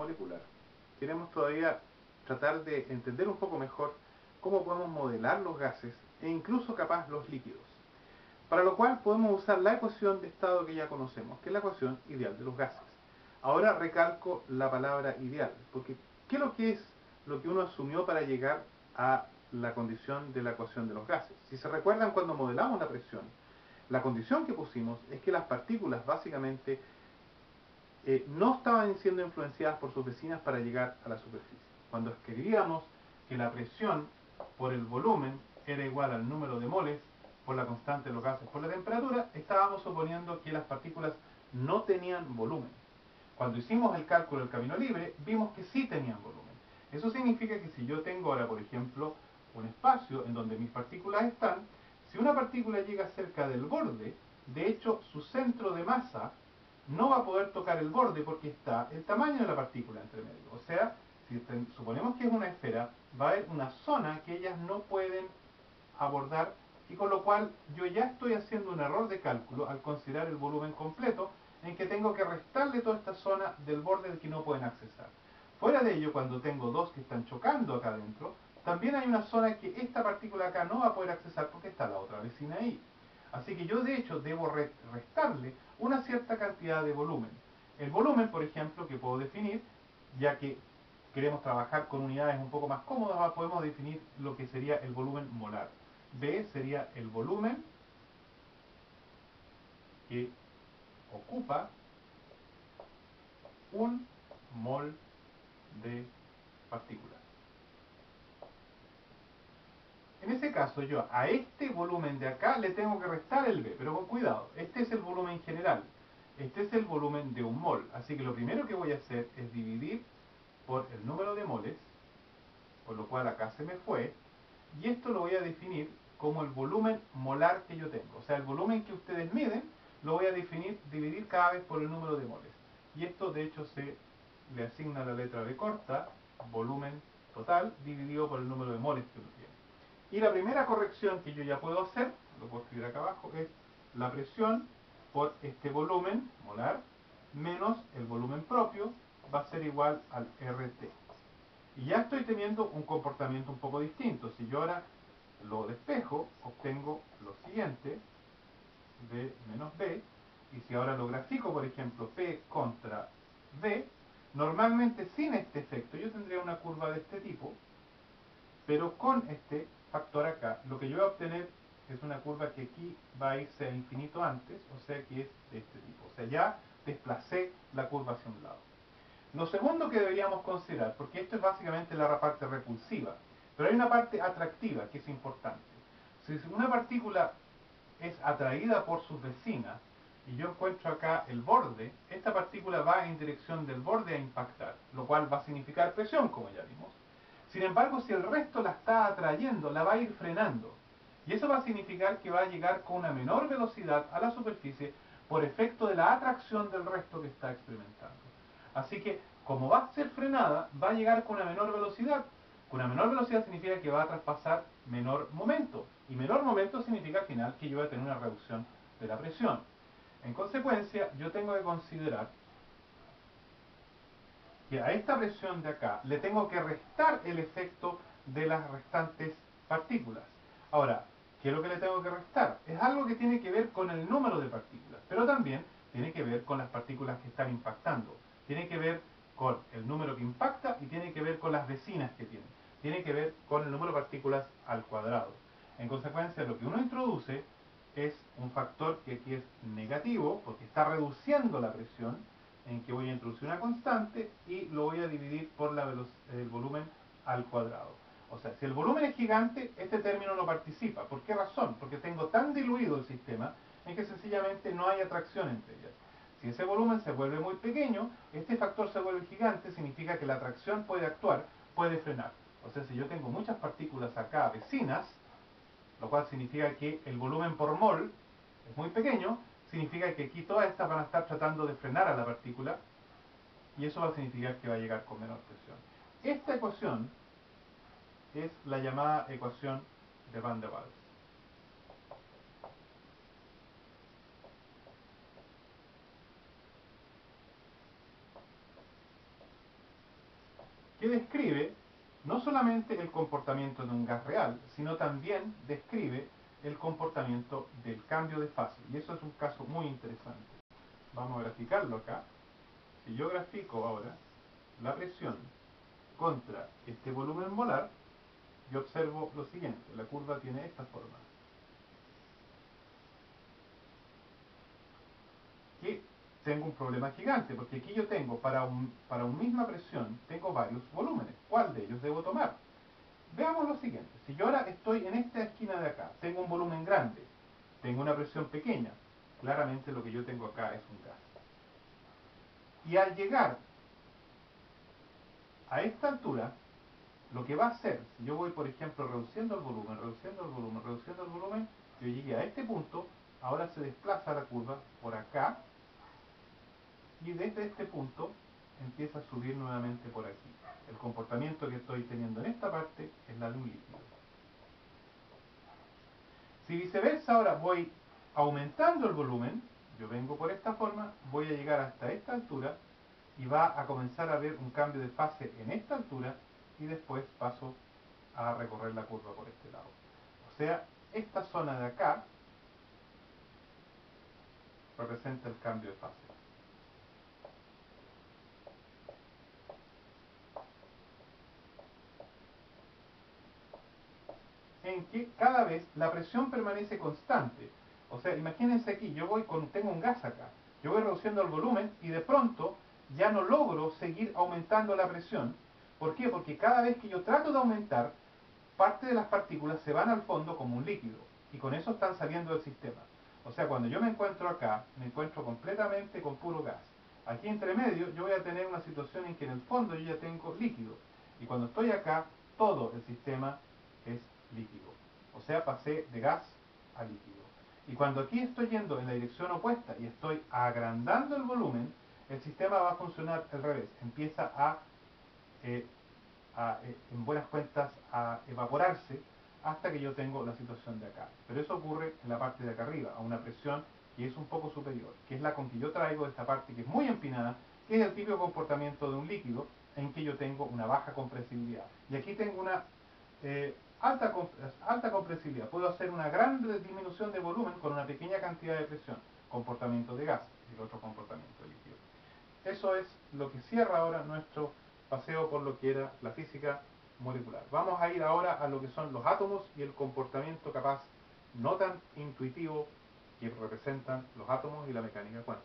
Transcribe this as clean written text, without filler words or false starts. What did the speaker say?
molecular. Queremos todavía tratar de entender un poco mejor cómo podemos modelar los gases e incluso capaz los líquidos. Para lo cual podemos usar la ecuación de estado que ya conocemos, que es la ecuación ideal de los gases. Ahora recalco la palabra ideal, porque ¿qué es lo que uno asumió para llegar a la condición de la ecuación de los gases? Si se recuerdan cuando modelamos la presión, la condición que pusimos es que las partículas básicamente no estaban siendo influenciadas por sus vecinas para llegar a la superficie. Cuando escribíamos que la presión por el volumen era igual al número de moles por la constante de los gases por la temperatura, estábamos suponiendo que las partículas no tenían volumen. Cuando hicimos el cálculo del camino libre, vimos que sí tenían volumen. Eso significa que si yo tengo ahora, por ejemplo, un espacio en donde mis partículas están, si una partícula llega cerca del borde, de hecho su centro de masa no va a poder tocar el borde porque está el tamaño de la partícula entre medio. O sea, si suponemos que es una esfera, va a haber una zona que ellas no pueden abordar, y con lo cual yo ya estoy haciendo un error de cálculo al considerar el volumen completo, en que tengo que restarle toda esta zona del borde del que no pueden accesar. Fuera de ello, cuando tengo dos que están chocando acá adentro, también hay una zona que esta partícula acá no va a poder accesar porque está la otra vecina ahí. Así que yo de hecho debo restarle una cierta cantidad de volumen. El volumen, por ejemplo, que puedo definir, ya que queremos trabajar con unidades un poco más cómodas, podemos definir lo que sería el volumen molar. B sería el volumen que ocupa un mol de partícula. En ese caso yo a este volumen de acá le tengo que restar el B, pero con cuidado, este es el volumen general, este es el volumen de un mol, así que lo primero que voy a hacer es dividir por el número de moles, por lo cual acá se me fue, y esto lo voy a definir como el volumen molar que yo tengo, o sea, el volumen que ustedes miden lo voy a dividir cada vez por el número de moles, y esto de hecho se le asigna la letra B corta, volumen total, dividido por el número de moles que uno tiene. Y la primera corrección que yo ya puedo hacer, lo puedo escribir acá abajo, es la presión por este volumen molar menos el volumen propio va a ser igual al RT. Y ya estoy teniendo un comportamiento un poco distinto. Si yo ahora lo despejo, obtengo lo siguiente, B menos B, y si ahora lo grafico, por ejemplo, P contra V, normalmente sin este efecto yo tendría una curva de este tipo, pero con este factor acá, lo que yo voy a obtener es una curva que aquí va a irse a infinito antes, o sea que es de este tipo. O sea, ya desplacé la curva hacia un lado. Lo segundo que deberíamos considerar, porque esto es básicamente la parte repulsiva, pero hay una parte atractiva que es importante. Si una partícula es atraída por sus vecinas, y yo encuentro acá el borde, esta partícula va en dirección del borde a impactar, lo cual va a significar presión, como ya vimos. Sin embargo, si el resto la está atrayendo, la va a ir frenando. Y eso va a significar que va a llegar con una menor velocidad a la superficie por efecto de la atracción del resto que está experimentando. Así que, como va a ser frenada, va a llegar con una menor velocidad. Con una menor velocidad significa que va a traspasar menor momento. Y menor momento significa al final que yo voy a tener una reducción de la presión. En consecuencia, yo tengo que considerar que a esta presión de acá le tengo que restar el efecto de las restantes partículas. Ahora, ¿qué es lo que le tengo que restar? Es algo que tiene que ver con el número de partículas, pero también tiene que ver con las partículas que están impactando. Tiene que ver con el número que impacta y tiene que ver con las vecinas que tiene. Tiene que ver con el número de partículas al cuadrado. En consecuencia, lo que uno introduce es un factor que aquí es negativo, porque está reduciendo la presión, en que voy a introducir una constante y lo voy a dividir por el volumen al cuadrado. O sea, si el volumen es gigante, este término no participa. ¿Por qué razón? Porque tengo tan diluido el sistema en que sencillamente no hay atracción entre ellas. Si ese volumen se vuelve muy pequeño, este factor se vuelve gigante, significa que la atracción puede actuar, puede frenar. O sea, si yo tengo muchas partículas acá vecinas, lo cual significa que el volumen por mol es muy pequeño, significa que aquí todas estas van a estar tratando de frenar a la partícula y eso va a significar que va a llegar con menor presión. Esta ecuación es la llamada ecuación de Van der Waals. que describe no solamente el comportamiento de un gas real, sino también describe el comportamiento del cambio de fase. Y eso es un caso muy interesante. Vamos a graficarlo acá. Si yo grafico ahora la presión contra este volumen molar, yo observo lo siguiente. La curva tiene esta forma. Que tengo un problema gigante, porque aquí yo tengo, para una misma presión, tengo varios volúmenes. ¿Cuál de ellos debo tomar? Veamos lo siguiente. Si yo ahora estoy en esta esquina de acá, tengo un volumen grande, tengo una presión pequeña, claramente lo que yo tengo acá es un gas. Y al llegar a esta altura, lo que va a hacer, si yo voy, por ejemplo, reduciendo el volumen, reduciendo el volumen, reduciendo el volumen, yo llegué a este punto, ahora se desplaza la curva por acá, y desde este punto empieza a subir nuevamente por aquí. El comportamiento que estoy teniendo en esta parte es la de un líquido. Si viceversa ahora voy aumentando el volumen, yo vengo por esta forma, voy a llegar hasta esta altura y va a comenzar a haber un cambio de fase en esta altura y después paso a recorrer la curva por este lado. O sea, esta zona de acá representa el cambio de fase. En que cada vez la presión permanece constante. O sea, imagínense aquí, tengo un gas acá, yo voy reduciendo el volumen y de pronto ya no logro seguir aumentando la presión. ¿Por qué? Porque cada vez que yo trato de aumentar, parte de las partículas se van al fondo como un líquido y con eso están saliendo del sistema. O sea, cuando yo me encuentro acá, me encuentro completamente con puro gas. Aquí entre medio yo voy a tener una situación en que en el fondo yo ya tengo líquido y cuando estoy acá, todo el sistema es líquido. O sea, pasé de gas a líquido. Y cuando aquí estoy yendo en la dirección opuesta y estoy agrandando el volumen, el sistema va a funcionar al revés. Empieza eh, en buenas cuentas, a evaporarse hasta que yo tengo la situación de acá. Pero eso ocurre en la parte de acá arriba, a una presión que es un poco superior, que es la con que yo traigo esta parte que es muy empinada, que es el típico comportamiento de un líquido en que yo tengo una baja compresibilidad. Y aquí tengo una alta compresibilidad. Puedo hacer una gran disminución de volumen con una pequeña cantidad de presión. Comportamiento de gas, y el otro comportamiento de líquido. Eso es lo que cierra ahora nuestro paseo por lo que era la física molecular. Vamos a ir ahora a lo que son los átomos y el comportamiento capaz no tan intuitivo que representan los átomos y la mecánica cuántica.